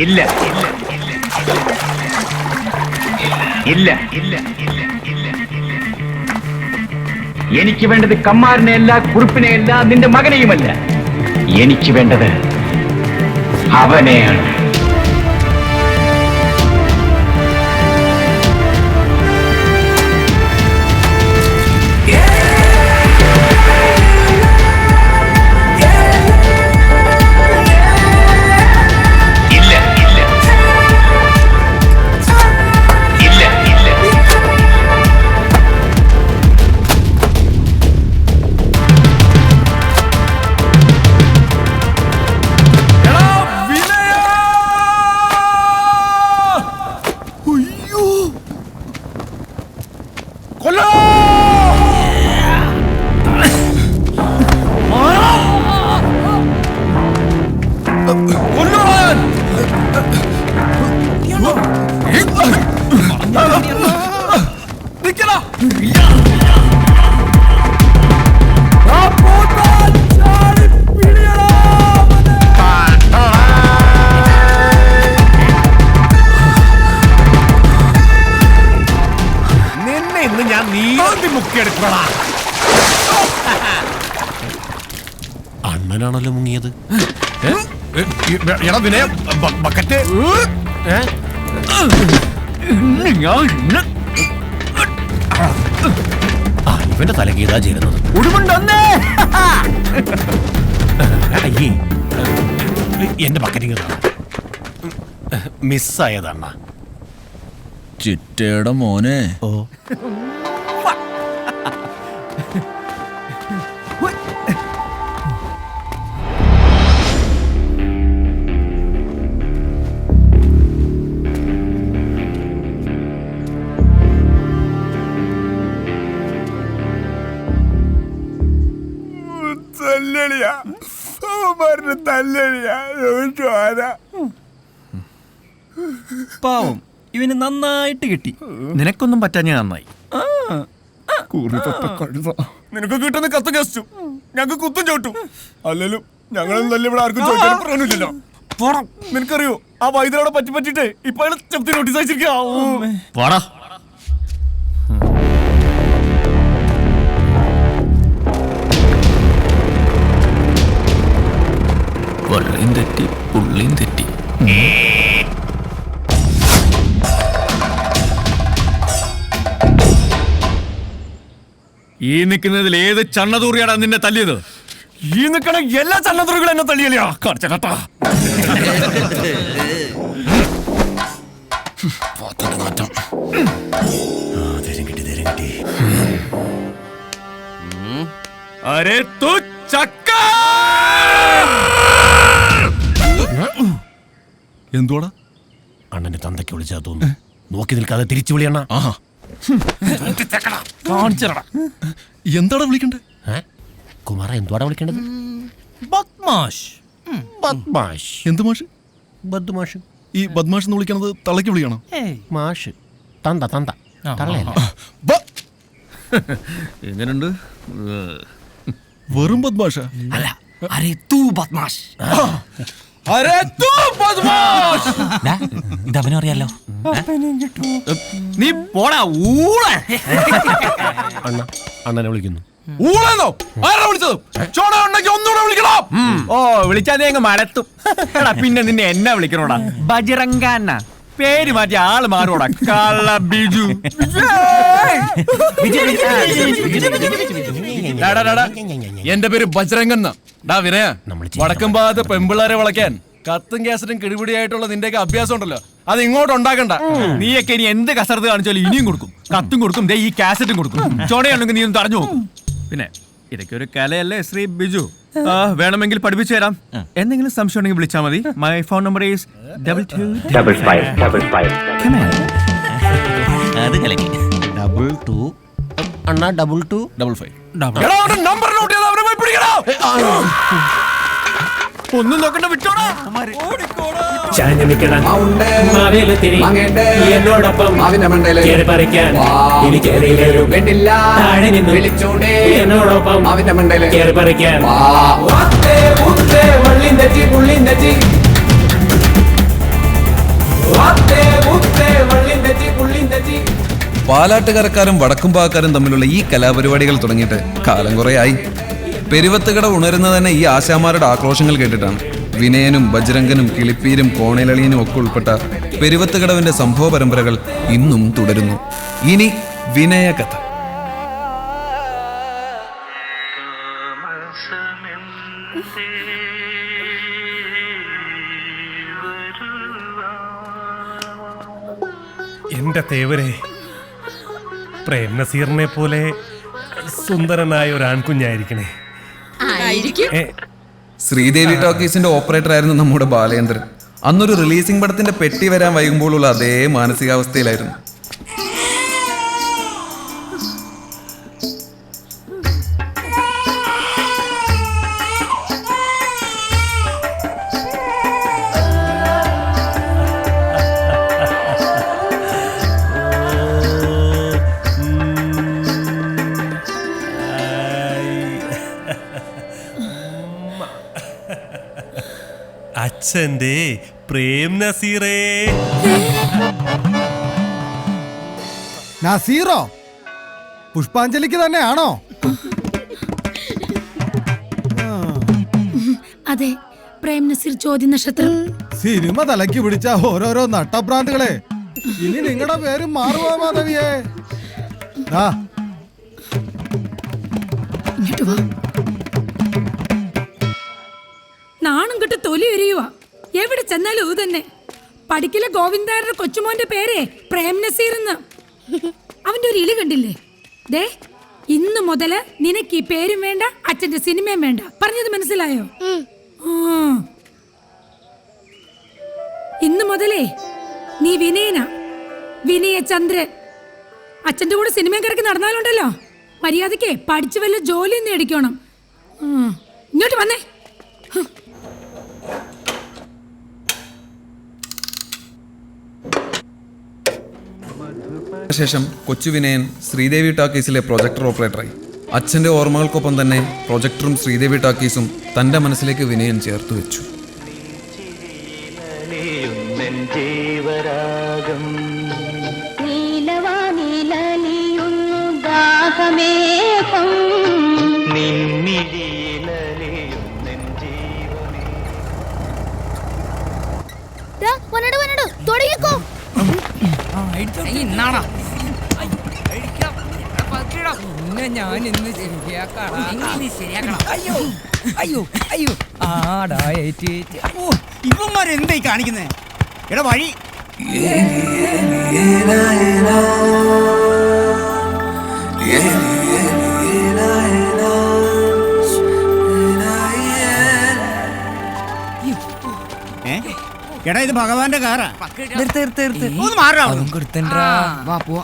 ഇല്ല ഇല്ല ഇല്ല ഇല്ല ഇല്ല ഇല്ല എനിക്ക് വേണ്ടത് കമ്മാരനെയല്ല, കുറുപ്പിനെയല്ല, നിന്റെ മകനെയുമല്ല. എനിക്ക് വേണ്ടത് അവനെയാണ്. അണ്ണനാണല്ലോ മുങ്ങിയത്. ബക്കറ്റ് ഇവന്റെ തലകീതാ ചേരുന്നത്. എന്റെ ബക്കറ്റിങ് മിസ്സായതണ്ണ. ചിറ്റയുടെ മോനെ. ഓ പാവം, ഇവന് നന്നായിട്ട് കിട്ടി. നിനക്കൊന്നും പറ്റാഞ്ഞ നന്നായി. നിനക്ക് കിട്ടുന്ന കത്ത് കസ്റ്റു, ഞങ്ങൾക്ക് കുത്തും ചോട്ടും. അല്ലല്ലോ ഞങ്ങളൊന്നും തന്നെ ഇവിടെ ആർക്കും ചോദിക്കാൻ പറയാനില്ലല്ലോ. നിനക്കറിയോ ആ വൈദ്യരോടെ പറ്റിട്ട് ഇപ്പൊ നോട്ടീസ് അയച്ചിരിക്കാ. വള്ളിയും തെറ്റി പുള്ളിയും തെറ്റി. ഈ നിൽക്കുന്നതിൽ ഏത് ചണ്ണതൂറിയാണ് നിന്നെ തല്ലിയത്? ഈ നിൽക്കണ എല്ലാ ചണ്ണതൂറുകളും എന്നെ തല്ലിയല്ലേ കാണിച്ചാട്ടാ. അരേ തു ചക്ക. എന്തുവാടാ? അണ്ണന്റെ തന്തയ്ക്ക് വിളിച്ചാ തോന്നുന്നു. നോക്കി നിൽക്കാതെ തിരിച്ചു വിളിയണ്ണ. എന്താടാ വിളിക്കണ്ടേ? കുമാര എന്തുവാടാ വിളിക്കേണ്ടത്? ബദ്മാഷ്. ബദ്മാഷ്. എന്ത് മാഷ്? ബദ്മാഷ്. ഈ ബദ്മാഷ് എന്ന് വിളിക്കണത് തളയ്ക്ക് വിളിക്കണോ? മാഷ്. തന്ത തന്ത തള്ളയല്ല. എങ്ങനുണ്ട്? വെറും ബദ്മാഷ അല്ല, അരേ തൂ ബദ്മാഷ്. ഇതവനും അറിയാലോ. നീ പോടാ ഊള. അണ്ണ അണ്ണനെ വിളിക്കുന്നു. ഊളെന്നോ? ആരാ വിളിച്ചത്? ചോട ഉണ്ടെങ്കിൽ ഒന്നുകൂടെ വിളിക്കണം. ഓ, വിളിച്ചാ നീ അങ്ങ് മലത്തും. എടാ പിന്നെ നിന്നെ എന്നാ വിളിക്കണോടാ? ബജറങ്കാന്ന പേര് മാറ്റി ആള് മാറോടാ. കള്ള ബിജു. എന്റെ പേര് ബജ്രംഗൻ. വിനയ, വടക്കും ഭാഗത്ത് പെമ്പിള്ളാരെ വളയ്ക്കാൻ കത്തും കാസറ്റും കിടിപിടിയായിട്ടുള്ള നിന്റെയൊക്കെ അഭ്യാസം ഉണ്ടല്ലോ, അത് ഇങ്ങോട്ട് ഉണ്ടാക്കണ്ട. നീയൊക്കെ ഇനി എന്ത് കസർത്ത് കാണിച്ചാലും ഇനിയും കൊടുക്കും. കത്തും കൊടുക്കും, ദേ ഈ കാസറ്റും കൊടുക്കും. ചോടയാണെങ്കിൽ നീ ഒന്ന് തടഞ്ഞു നോക്കും. പിന്നെ ഇതൊക്കെ ഒരു കലയല്ലേ ശ്രീ ബിജു. വേണമെങ്കിൽ പഠിപ്പിച്ചു തരാം. എന്തെങ്കിലും സംശയം ഉണ്ടെങ്കിൽ വിളിച്ചാൽ മതി. My phone number is 225555. അത് കലക്കി. 22 അണ്ണ 2255. നമ്പർ നോട്ട് ചെയ്ത് അവരെ പോയി പിടിക്കണോ? ഒന്നും നോക്കണ്ട, വിട്ടോടാ. എന്നോടൊപ്പം പറിക്കാൻ എന്നോടൊപ്പം അവന്റെ മണ്ടയില് കേറി പറിക്കാൻ. പാലാട്ടുകരക്കാരും വടക്കുംപാക്കാരും തമ്മിലുള്ള ഈ കലാപരിപാടികൾ തുടങ്ങിയിട്ട് കാലം കുറേയായി. പെരുവത്തുകട ഉണരുന്നത് തന്നെ ഈ ആശാമാരുടെ ആക്രോശങ്ങൾ കേട്ടിട്ടാണ്. വിനയനും ബജ്രംഗനും കിളിപ്പീരും കോണിലളിയനും ഒക്കെ ഉൾപ്പെട്ട പെരുവത്തുകടവിന്റെ സംഭവ പരമ്പരകൾ ഇന്നും തുടരുന്നു. ഇനി വിനയകഥ. എന്റെ തേവരെ, പ്രേം നസീറിനെ പോലെ സുന്ദരനായ ഒരു ആൺകുഞ്ഞായിരിക്കണേ. ശ്രീദേവി ടോക്കീസിന്റെ ഓപ്പറേറ്റർ ആയിരുന്നു നമ്മുടെ ബാലേന്ദ്രൻ. അന്നൊരു റിലീസിംഗ് പടത്തിന്റെ പെട്ടി വരാൻ വൈകുമ്പോഴുള്ള അതേ മാനസികാവസ്ഥയിലായിരുന്നു. അച്ഛന്റെ പ്രേം നസീറേ. നസീറോ? പുഷ്പാഞ്ജലിക്ക് തന്നെയാണോ? അതെ, പ്രേം നസീർ ചോദ്യ നക്ഷത്രം. സിനിമ തലയ്ക്ക് പിടിച്ച ഓരോരോ നട്ടഭ്രാന്തുകളെ. ഇനി നിങ്ങളുടെ പേര് മാറുവാ മാധവിയെ. ഇങ്ങോട്ട് വാ. നാണം കെട്ട് തൊലി എരിയുവാ. എവിടെ ചെന്നാലും ഇത് തന്നെ. പഠിക്കലെ ഗോവിന്ദാരുടെ കൊച്ചുമോന്റെ പേരെ പ്രേം നസീർ എന്ന്. അവന്റെ ഒരു ഇലി കണ്ടില്ലേ? ദേ, ഇന്നു മുതല് നിനക്ക് ഈ പേരും വേണ്ട, അച്ഛന്റെ സിനിമയും വേണ്ട. പറഞ്ഞത് മനസ്സിലായോ? ഇന്നു മുതലേ നീ വിനയന, വിനയചന്ദ്രൻ. അച്ഛന്റെ കൂടെ സിനിമയും കിടക്കി നടന്നാലുണ്ടല്ലോ, മര്യാദക്ക് പഠിച്ചു വല്ല ജോലിയും നേടിക്കണം. ഇങ്ങോട്ട് വന്നേ. ശേഷം കൊച്ചു വിനയൻ ശ്രീദേവി ടാക്കീസിലെ പ്രൊജക്ടർ ഓപ്പറേറ്ററായി. അച്ഛന്റെ ഓർമ്മകൾക്കൊപ്പം തന്നെ പ്രൊജക്ടറും ശ്രീദേവി ടാക്കീസും തന്റെ മനസ്സിലേക്ക് വിനയൻ ചേർത്ത് വെച്ചു. ഞാൻ ഇന്ന് ശരിയാക്കണം. അയ്യോ അയ്യോ അയ്യോ, ആടാ ഇവന്മാരെന്തായി കാണിക്കുന്നേ? എടാ വഴി. എടാ ഇത് ഭഗവാന്റെ കാറാ. ഒന്ന് മാറാ. വാ പോവാ.